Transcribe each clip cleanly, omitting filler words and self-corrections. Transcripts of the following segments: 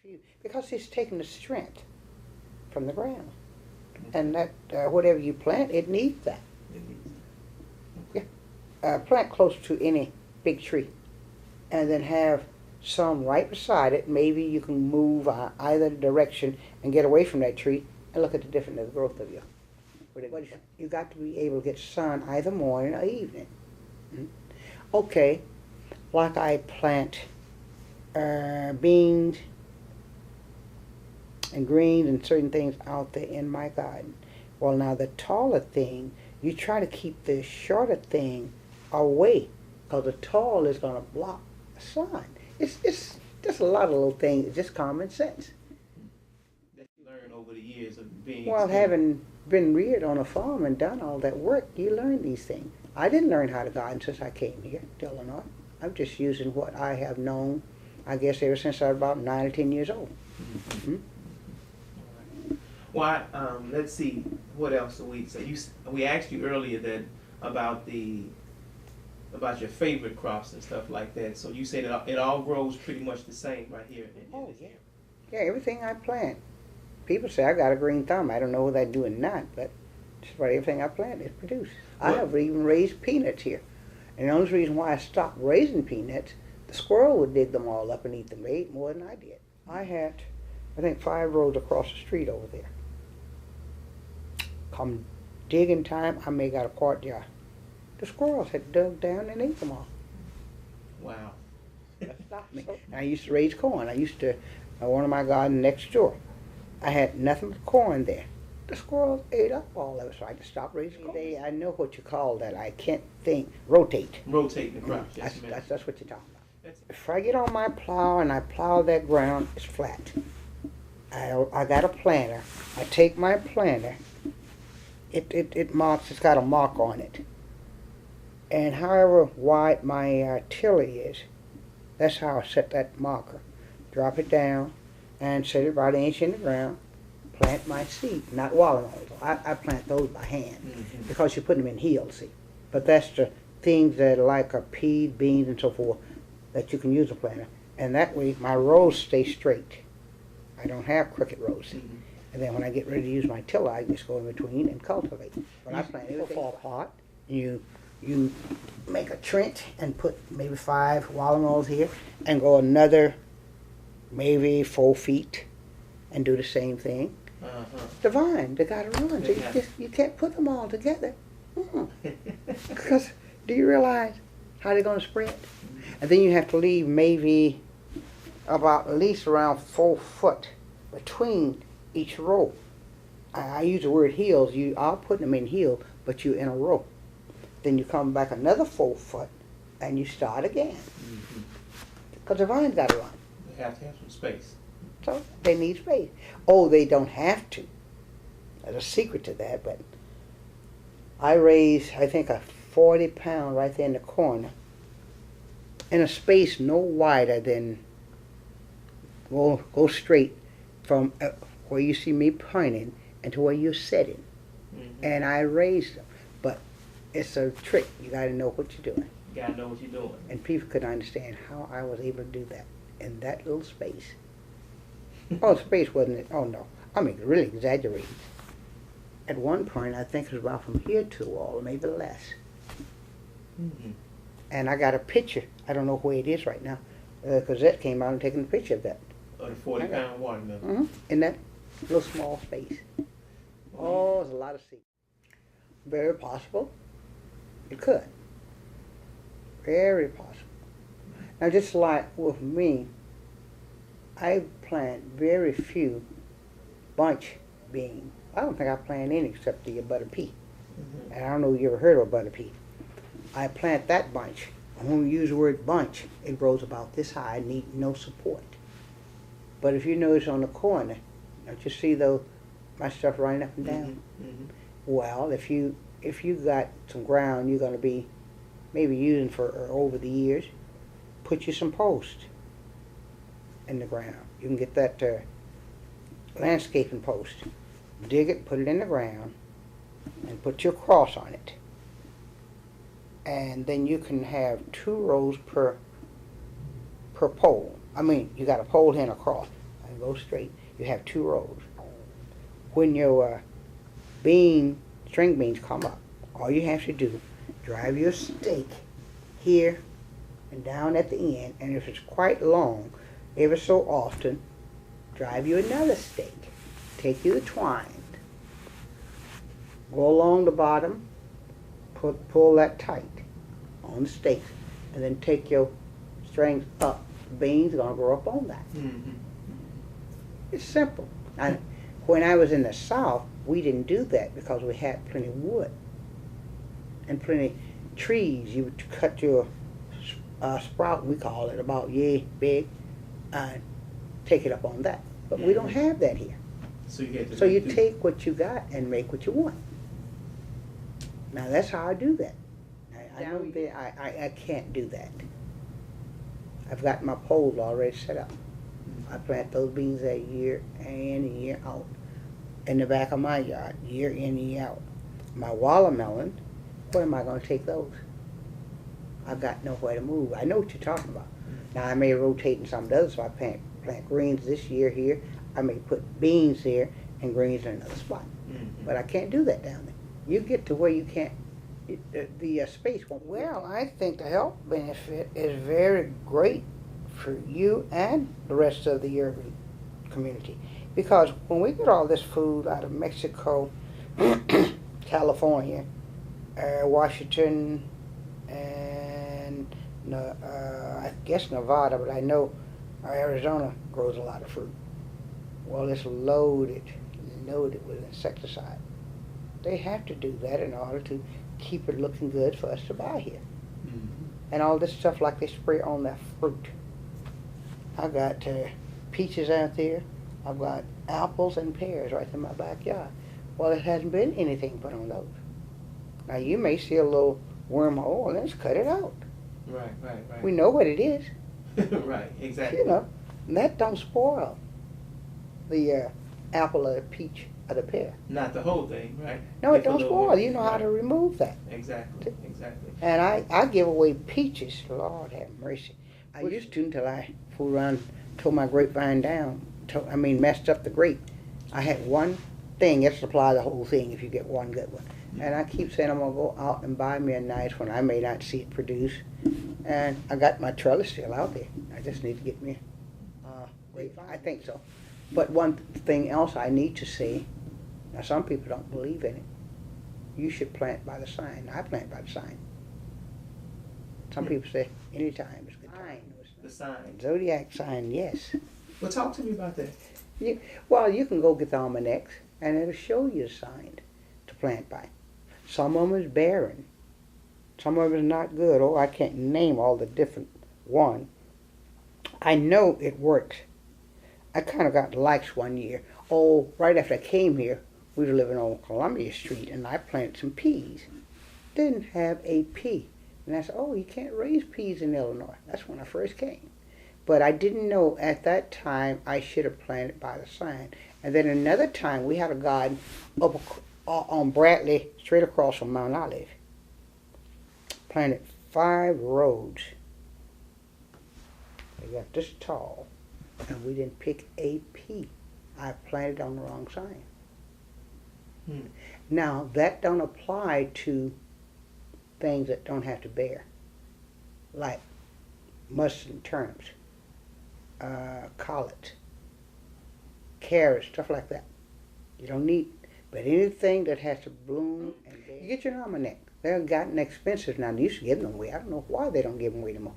few, because it's taking the strength from the ground. And that, whatever you plant, it needs that. Yeah. Plant close to any big tree, and then have some right beside it. Maybe you can move either direction and get away from that tree and look at the difference of the growth of you. But you got to be able to get sun either morning or evening. Okay, like I plant beans and greens and certain things out there in my garden. Well, now the taller thing, you try to keep the shorter thing away, because the tall is going to block the sun. It's just a lot of little things. It's just common sense. That you learn over the years of being. Well, having been reared on a farm and done all that work, you learn these things. I didn't learn how to garden since I came here to Illinois. I'm just using what I have known, I guess, ever since I was about 9 or 10 years old. Well, let's see, what else do we say? We asked you earlier that about your favorite crops and stuff like that. So you said it all grows pretty much the same right here. Oh, yeah. Yeah, everything I plant. People say I got a green thumb. I don't know whether I do or not, but just about everything I plant is produced. I have even raised peanuts here. And the only reason why I stopped raising peanuts, the squirrel would dig them all up and eat them. They ate more than I did. I had, I think, 5 rows across the street over there. Come digging time, I may got a quart jar. The squirrels had dug down and ate them all. Wow. That stopped me. And I used to raise corn. I used to, one of my gardens next door, I had nothing but corn there. The squirrels ate up all of it, so I just stopped raising corn. I know what you call that. I can't think. Rotate. Rotating the crops. That's what you're talking about. If I get on my plow and I plow that ground, it's flat. I got a planter. I take my planter. It marks. It's got a mark on it. And however wide my tiller is, that's how I set that marker. Drop it down and set it about 1 inch in the ground. Plant my seed, not watermelons. I plant those by hand because you put them in hills, see. But that's the things that are like peas, beans, and so forth that you can use a planter. And that way my rows stay straight. I don't have crooked rows, see. And then when I get ready to use my tiller, I just go in between and cultivate. When I plant everything fall apart, you make a trench and put maybe 5 watermelons here and go another maybe 4 feet and do the same thing. The vine, they gotta run. So you can't put them all together. Because do you realize how they're gonna spread? And then you have to leave maybe about at least around 4 foot between each row. I use the word hills. I'll put them in hill, but you're in a row. Then you come back another 4 foot and you start again. Because the vine's got to run. They have to have some space. So they need space. Oh, they don't have to. There's a secret to that, but I raised, I think, a 40-pound right there in the corner in a space no wider than, go straight from where you see me pointing and to where you're sitting. And I raised them. But it's a trick. You got to know what you're doing. You got to know what you're doing. And people couldn't understand how I was able to do that in that little space. Oh, space wasn't it? Oh, no. I mean, really exaggerated. At one point, I think it was about from here to the wall, maybe less. And I got a picture. I don't know where it is right now. Cosette came out and taken a picture of that. Of the 40-pound watermelon. In that little small space. Oh, there's a lot of seeds. Very possible. It could. Very possible. Now, just like with me, I plant very few bunch beans. I don't think I plant any except the butter pea. And I don't know if you ever heard of a butter pea. I plant that bunch. And when we use the word bunch, it grows about this high, need no support. But if you notice on the corner, don't you see my stuff running up and down? Well, if you got some ground you're going to be maybe using for over the years, put you some posts in the ground. You can get that landscaping post. Dig it, put it in the ground, and put your cross on it. And then you can have 2 rows per pole. I mean, you got a pole here and a cross. and go straight. You have 2 rows. When your string beans come up, all you have to do, drive your stake here and down at the end, and if it's quite long, ever so often, drive you another stake. Take you the twine, go along the bottom, pull that tight on the stakes, and then take your strings up. The beans are going to grow up on that. Mm-hmm. It's simple. And when I was in the South, we didn't do that because we had plenty of wood and plenty of trees. You would cut your sprout, we call it, about yay big, and take it up on that. But we don't have that here. So you take what you got and make what you want. Now that's how I do that. I know that I can't do that. I've got my poles already set up. I plant those beans a year in and year out in the back of my yard, year in and year out. My watermelon, where am I going to take those? I've got nowhere to move. I know what you're talking about. Now I may rotate in some of the others, so I plant greens this year here. I may put beans here and greens in another spot. Mm-hmm. But I can't do that down there. You get to where you can't, the space won't. Well, I think the health benefit is very great for you and the rest of the urban community. Because when we get all this food out of Mexico, California, Washington, and I guess Nevada, but I know Arizona grows a lot of fruit. Well, it's loaded with insecticide. They have to do that in order to keep it looking good for us to buy here. Mm-hmm. And all this stuff like they spray on that fruit. I got peaches out there. I've got apples and pears right in my backyard. Well, it hasn't been anything put on those. Now, you may see a little wormhole, and let's cut it out. Right. We know what it is. Right, exactly. You know, and that don't spoil the apple or the peach or the pear. Not the whole thing, right? No, it don't spoil. You know how to remove that. Exactly. And I give away peaches. Lord have mercy. I used to until I fooled around, tore my grapevine down. Messed up the grape. I had one thing, it supply the whole thing if you get one good one. And I keep saying I'm going to go out and buy me a nice one. I may not see it produce. And I got my trellis still out there. I just need to get me a grapevine. I think so. But one thing else I need to say, now some people don't believe in it. You should plant by the sign. I plant by the sign. Some people say anytime is good time. The sign. Zodiac sign, yes. Well, talk to me about that. You can go get the almanacs, and it'll show you a sign to plant by. Some of them is barren. Some of them is not good. Oh, I can't name all the different ones. I know it works. I kind of got likes one year. Oh, right after I came here, we were living on Columbia Street, and I planted some peas. Didn't have a pea. And I said, oh, you can't raise peas in Illinois. That's when I first came. But I didn't know at that time I should have planted by the sign. And then another time we had a garden up on Bradley, straight across from Mount Olive. Planted 5 rows. They got this tall, and we didn't pick a pea. I planted on the wrong sign. Now, that don't apply to things that don't have to bear, like mustards and turnips, collards, carrots, stuff like that. You don't need, but anything that has to bloom and bear. You get your almanac. They've gotten expensive now. They used to give them away. I don't know why they don't give them away anymore.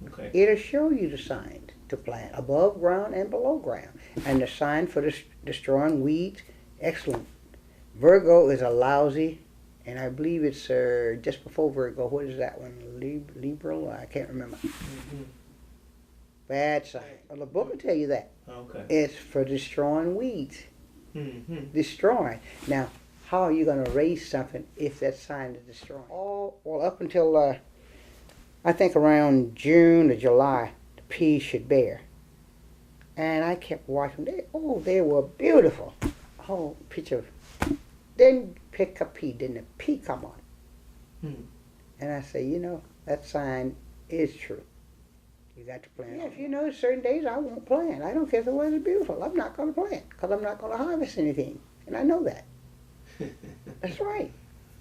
Okay. It'll show you the signs to plant above ground and below ground, and the sign for destroying weeds. Excellent. Virgo is a lousy. And I believe it's just before Virgo. What is that one? Libra? I can't remember. Mm-hmm. Bad sign. Well, the book will tell you that. Okay. It's for destroying weeds. Mm-hmm. Destroying. Now, how are you going to raise something if that sign is destroying? Up until I think around June or July, the peas should bear. And I kept watching. They were beautiful. Oh, picture of. Didn't pick a pea, didn't a pea come on? And I say, that sign is true. You got to plant. Yeah, if you know certain days I won't plant. I don't care if the weather's beautiful. I'm not going to plant because I'm not going to harvest anything. And I know that. That's right.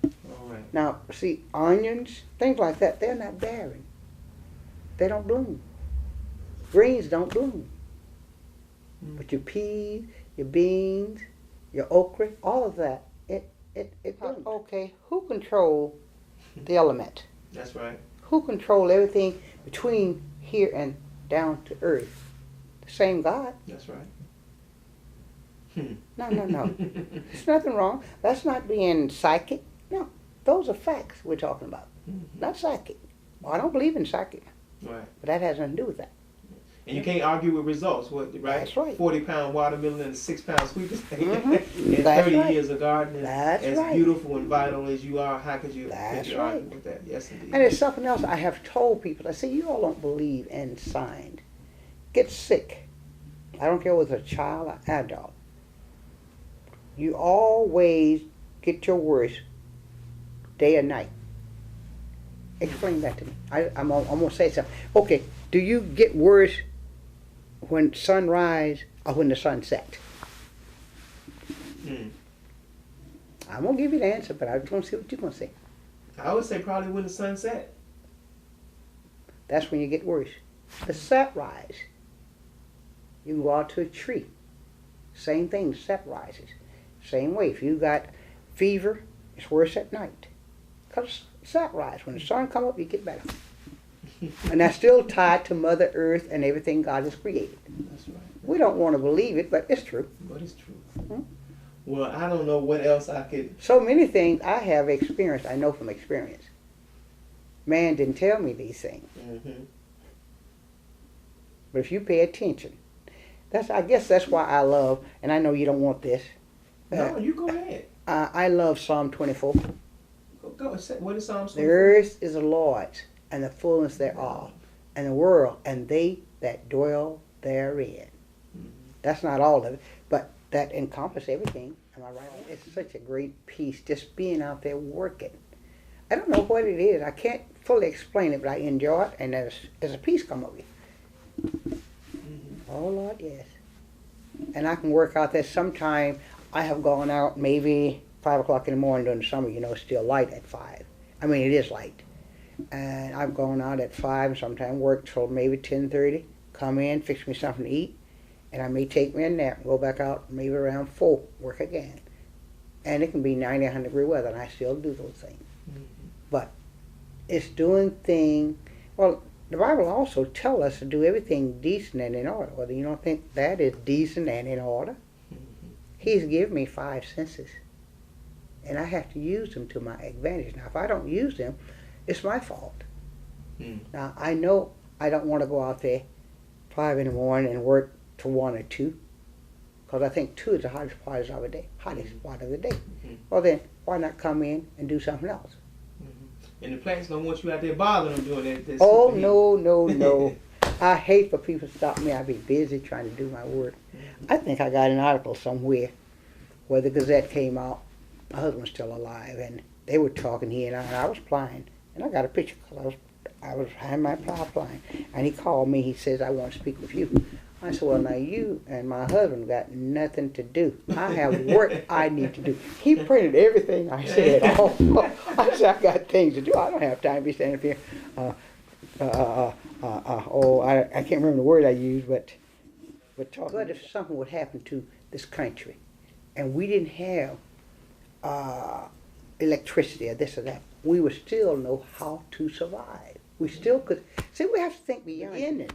All right. Now, see, onions, things like that, they're not bearing. They don't bloom. Greens don't bloom. But your peas, your beans, your okra, all of that, it blooms. Okay, who control the element? That's right. Who control everything between here and down to earth? The same God. That's right. No. There's nothing wrong. That's not being psychic. No, those are facts we're talking about. Not psychic. Well, I don't believe in psychic. Right. But that has nothing to do with that. And you can't argue with results, right? That's right. 40-pound watermelon and 6-pound sweet potato. And That's 30 right. years of gardening. That's as right. beautiful and vital as you are, how could you That's argue right. with that? Yes, indeed. And there's something else I have told people. I say, you all don't believe in signs. Get sick. I don't care whether it's a child or adult. You always get your worst day or night. Explain that to me. I'm going to say something. Okay, do you get worse when sunrise or when the sun set? I'm going to give you the answer, but I just want to see what you're going to say. I would say probably when the sun set. That's when you get worse. The sunrise. You can go out to a tree. Same thing, set rises. Same way, if you got fever, it's worse at night. Because set rise. When the sun come up, you get better. And that's still tied to Mother Earth and everything God has created. That's right. We don't want to believe it, but it's true. But it's true. Well, I don't know what else I could... So many things I have experienced, I know from experience. Man didn't tell me these things. But if you pay attention, I guess that's why I love, and I know you don't want this. No, you go ahead. I love Psalm 24. Go. What is Psalm 24? The earth is the Lord's, and the fullness thereof, and the world, and they that dwell therein. That's not all of it, but that encompasses everything. Am I right? It's such a great piece, just being out there working. I don't know what it is. I can't fully explain it, but I enjoy it, and there's a peace come over you. Oh, Lord, yes. And I can work out there sometime. I have gone out maybe 5 o'clock in the morning during the summer. You know, it's still light at 5. I mean, it is light. And I've gone out at 5 and sometimes work till maybe 10:30. Come in, fix me something to eat. And I may take me a nap, go back out maybe around 4, work again. And it can be 90, 100 degree weather, and I still do those things. But it's doing things, well, the Bible also tells us to do everything decent and in order. Whether you don't think that is decent and in order. He's given me 5 senses. And I have to use them to my advantage. Now, if I don't use them, it's my fault. Now, I know I don't want to go out there 5 in the morning and work to 1 or 2. Because I think 2 is the hottest part of the day. Well, then, why not come in and do something else? And the plants don't want you out there bothering them doing that. Oh, no. I hate for people to stop me. I be busy trying to do my work. I think I got an article somewhere where the Gazette came out. My husband's still alive, and they were talking, he and I was plowing. And I got a picture because I was behind my plow plowing. And he called me, he says, I want to speak with you. I said, well, now you and my husband got nothing to do. I have work I need to do. He printed everything I said. I said, I got things to do. I don't have time to be standing here. I can't remember the word I used, but talking. Good if something would happen to this country, and we didn't have electricity or this or that, we would still know how to survive. We still could. See, we have to think beyond the ending.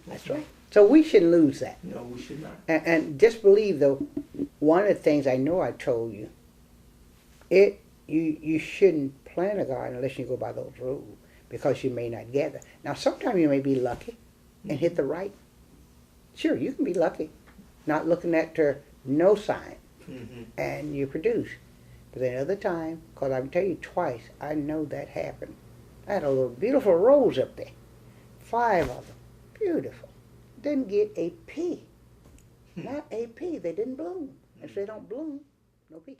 That's right. So we shouldn't lose that. No, we should not. And just believe, though, one of the things I know I told you, you shouldn't plant a garden unless you go by those rules, because you may not gather. Now, sometimes you may be lucky and hit the right. Sure, you can be lucky, not looking at no sign, and you produce. But then other time, because I can tell you twice, I know that happened. I had a little beautiful rose up there, 5 of them, beautiful. Didn't get a pea. Not a pea. They didn't bloom. If they don't bloom, no pea.